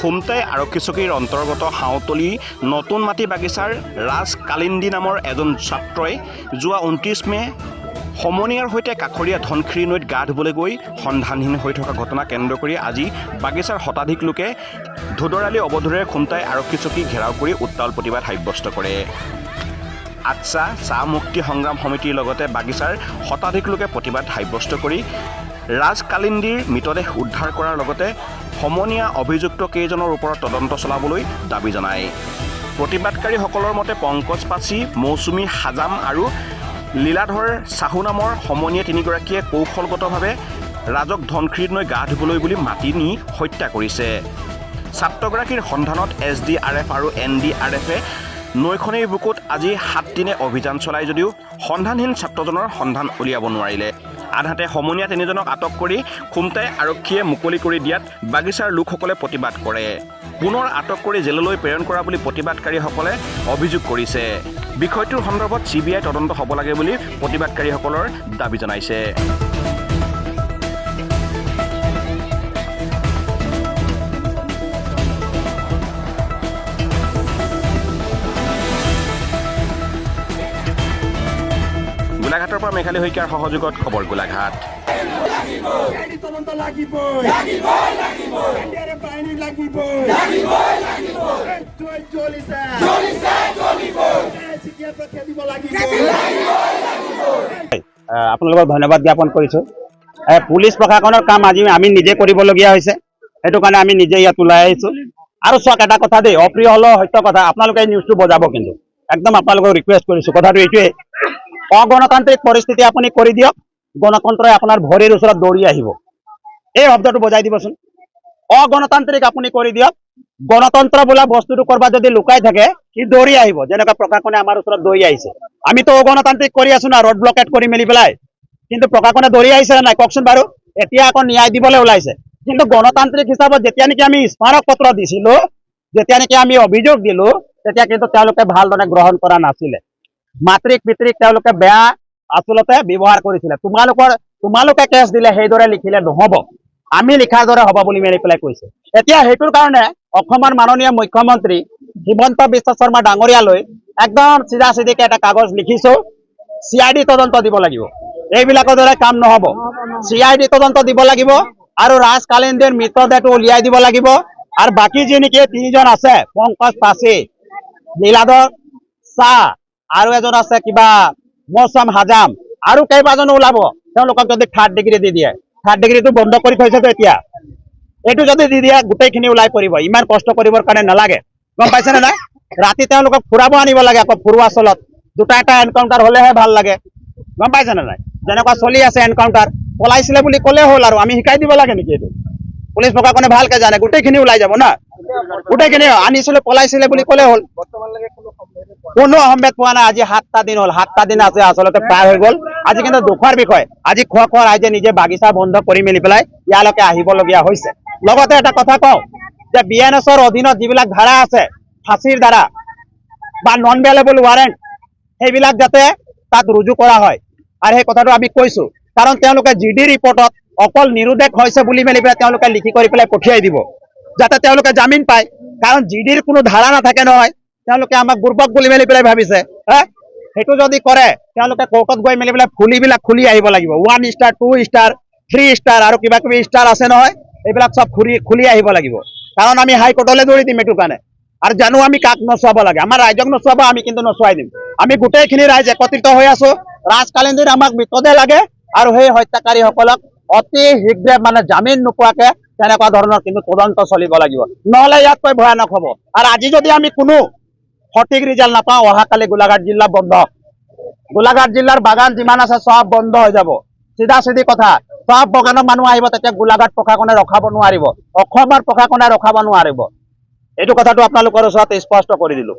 খুমটাই আৰক্ষী চকীৰ অন্তৰ্গত হাওতলী নতুন মাটি বাগিচাৰ ৰাজ কালিন্দী নামৰ এজন ছাত্ৰই যোৱা 29 মে সমনীয়াৰ সৈতে কাষৰীয়া ধনশিৰি নৈত গা ধুবলৈ গৈ সন্ধানহীন হৈ থকা ঘটনা কেন্দ্ৰ কৰি আজি বাগিচাৰ শতাধিক লোকে ধুদৰালি অৱধূৰেৰে খুমটাই আৰক্ষী চকী ঘেৰাও কৰি উত্তাল প্ৰতিবাদ সাব্যস্ত কৰে। আচ্ছা চাহ মুক্তি সংগ্ৰাম সমিতিৰ লগতে বাগিচাৰ শতাধিক লোকে প্ৰতিবাদ সাব্যস্ত কৰি ৰাজ কালিন্দীৰ মৃতদেহ উদ্ধাৰ কৰাৰ লগতে সমনীয়া অভিযুক্ত কেইজনৰ ওপৰত তদন্ত চলাবলৈ দাবী জনায়। প্ৰতিবাদকাৰীসকলৰ মতে পংকজ পাচি, মৌচুমী হাজাম আৰু লীলাধৰ চাহু নামৰ সমনীয়া তিনিগৰাকীয়ে কৌশলগতভাৱে ৰাজক ধনশিৰিত নৈ গা ধুবলৈ বুলি মাতি নি হত্যা কৰিছে। ছাত্ৰগৰাকীৰ সন্ধানত SDRF আৰু NDRFে নৈখনেই বুকুত আজি 7 দিনে অভিযান চলাই যদিও সন্ধানহীন ছাত্ৰজনৰ সন্ধান উলিয়াব নোৱাৰিলে। আনহাতে সমনীয়া তিনিজনক আটক কৰি খুমটাই আৰক্ষীয়ে মুকলি কৰি দিয়াত বাগিচাৰ লোকসকলে প্ৰতিবাদ কৰে। পুনৰ আটক কৰি জেললৈ প্ৰেৰণ কৰা বুলি প্ৰতিবাদকাৰীসকলে অভিযোগ কৰিছে। বিষয়টোৰ সন্দৰ্ভত CBI তদন্ত হ'ব লাগে বুলি প্ৰতিবাদকাৰীসকলৰ দাবী জনাইছে। গোলাঘাটৰ পৰা মেঘালী শইকীয়াৰ সহযোগত খবৰ গোলাঘাট। আপোনালোকক ধন্যবাদ জ্ঞাপন কৰিছোঁ। পুলিচ প্ৰশাসনৰ কাম আজি আমি নিজে কৰিবলগীয়া হৈছে, সেইটো কাৰণে আমি নিজে ইয়াত ওলাই আহিছোঁ। আৰু চাওক এটা কথা দেই, অপ্ৰিয় হ'লেও সত্য কথা, আপোনালোকে এই নিউজটো বজাব কিন্তু একদম আপোনালোকক ৰিকুৱেষ্ট কৰিছোঁ। কথাটো এইটোৱে, অগণতান্ত্ৰিক পৰিস্থিতি আপুনি কৰি দিয়ক, গণতন্ত্ৰই আপোনাৰ ভৰিৰ ওচৰত দৌৰি আহিব। এই শব্দটো বজাই দিবচোন। অগণতান্ত্ৰিক আপুনি কৰি দিয়ক, গণতন্ত্ৰ বোলা বস্তুটো কৰবাত যদি লুকাই থাকে সি দৌৰি আহিব, যেনেকুৱা প্ৰশাসনে আমাৰ ওচৰত দৌৰি আহিছে। আমিতো অগণতান্ত্ৰিক কৰি আছো না, ৰোড ব্লকেট কৰি মেলি পেলাই, কিন্তু প্ৰশাসনে দৌৰি আহিছে নে নাই কওকচোন বাৰু। এতিয়া আকৌ ন্যায় দিবলৈ ওলাইছে, কিন্তু গণতান্ত্ৰিক হিচাপত যেতিয়া নেকি আমি স্মাৰক পত্ৰ দিছিলো, যেতিয়া নেকি আমি অভিযোগ দিলো, তেতিয়া কিন্তু তেওঁলোকে ভালদৰে গ্ৰহণ কৰা নাছিলে। মাতৃক পিতৃক তেওঁলোকে বেয়া আচলতে ব্যৱহাৰ কৰিছিলে। তোমালোকে কেছ দিলে সেইদৰে লিখিলে নহব, আমি লিখাৰ দৰে হ'ব বুলি মেলি পেলাই কৈছে। এতিয়া সেইটোৰ কাৰণে অসমৰ মাননীয় মুখ্যমন্ত্ৰী হিমন্ত বিশ্ব শৰ্মা ডাঙৰীয়ালৈ একদম চিধা চিধিকে এটা কাগজ লিখিছো, CID তদন্ত দিব লাগিব। এইবিলাকৰ দৰে কাম নহব, CID তদন্ত দিব লাগিব আৰু ৰাজ কালিন্দীৰ মৃতদেহটো উলিয়াই দিব লাগিব। আৰু বাকী যি নেকি তিনিজন আছে, পংকজ পাচি, লীলাধৰ চাহ আৰু এজন আছে কিবা মৌচুম হাজাম, আৰু কেইবাজনো ওলাব। তেওঁলোকক যদি 3rd ডিগ্ৰী দি দিয়ে, 3rd ডিগ্ৰীটো বন্ধ কৰি থৈছেতো এতিয়া, এইটো যদি দি দিয়ে গোটেইখিনি ওলাই পৰিব। ইমান কষ্ট কৰিবৰ কাৰণে নালাগে, গম পাইছেনে নাই। ৰাতি তেওঁলোকক ফুৰাব আনিব লাগে, আকৌ ফুৰুৱাচলত দুটা এটা এনকাউণ্টাৰ হলেহে ভাল লাগে, গম পাইছেনে নাই। যেনেকুৱা চলি আছে এনকাউণ্টাৰ, পলাইছিলে বুলি ক'লে হ'ল আৰু আমি শিকাই দিব লাগে নেকি? এইটো পুলিচ প্ৰশাসনে ভালকে জানে, গোটেইখিনি ওলাই যাব না, গোটেইখিনি আনিছিলে পলাইছিলে বুলি ক'লে হ'ল। কোনো সম্ভেদ পোৱা নাই। আজি 7টা দিন হ'ল, 7টা দিন আছে আচলতে পাৰ হৈ গ'ল। আজি কিন্তু দুখৰ বিষয়, আজি খোৱা ৰাইজে নিজে বাগিচা বন্ধ কৰি মেলি পেলাই ইয়ালৈকে আহিবলগীয়া হৈছে। লগতে এটা কথা কওঁ যে BNSৰ অধীনত যিবিলাক ধাৰা আছে, ফাঁচীৰ ধাৰা বা নন বেলেবল ৱাৰেণ্ট, সেইবিলাক যাতে তাত ৰুজু কৰা হয়। আৰু সেই কথাটো আমি কৈছো, কাৰণ তেওঁলোকে GD ৰিপৰ্টত অকল নিৰুদ্দেশ হৈছে বুলি মেলি পেলাই তেওঁলোকে লিখি কৰি পেলাই পঠিয়াই দিব, যাতে তেওঁলোকে জামিন পায়। কাৰণ GDৰ কোনো ধাৰা নাথাকে নহয়, তেওঁলোকে আমাক বুৰ্বক বুলি মেলি পেলাই ভাবিছে। সেইটো যদি কৰে তেওঁলোকে কোৰ্টত গৈ মেলি পেলাই ফুলিবিলাক খুলি আহিব লাগিব। 1 ষ্টাৰ, 2 ষ্টাৰ, 3 ষ্টাৰ আৰু কিবা কিবি ষ্টাৰ আছে নহয়, এইবিলাক চব খুলি আহিব লাগিব। কাৰণ আমি হাইকোৰ্টলৈ দৌৰি দিম এইটো কাৰণে। আৰু জানো আমি কাক নচুৱাব লাগে, আমাৰ ৰাইজক নচুৱাব, আমি কিন্তু নচুৱাই দিম। আমি গোটেইখিনি ৰাইজ একত্ৰিত হৈ আছো। ৰাজ কালিন্দীৰ আমাক মৃতদেহ লাগে আৰু সেই হত্যাকাৰীসকলক অতি শীঘ্ৰে মানে জামিন নোপোৱাকে তেনেকুৱা ধৰণৰ কিন্তু তদন্ত চলিব লাগিব, নহলে ইয়াতকৈ ভয়ানক হ'ব। আৰু আজি যদি আমি কোনো সঠিক ৰিজাল্ট নাপাওঁ, অহাকালি গোলাঘাট জিলা বন্ধ। গোলাঘাট জিলাৰ বাগান যিমান আছে চব বন্ধ হৈ যাব। চিধা চিধি কথা, সব বাগানৰ মানুহ আহিব, তেতিয়া গোলাঘাট প্ৰশাসনে ৰখাব নোৱাৰিব, অসমৰ প্ৰশাসনে ৰখাব নোৱাৰিব। এইটো কথাটো আপোনালোকৰ ওচৰত স্পষ্ট কৰি দিলো।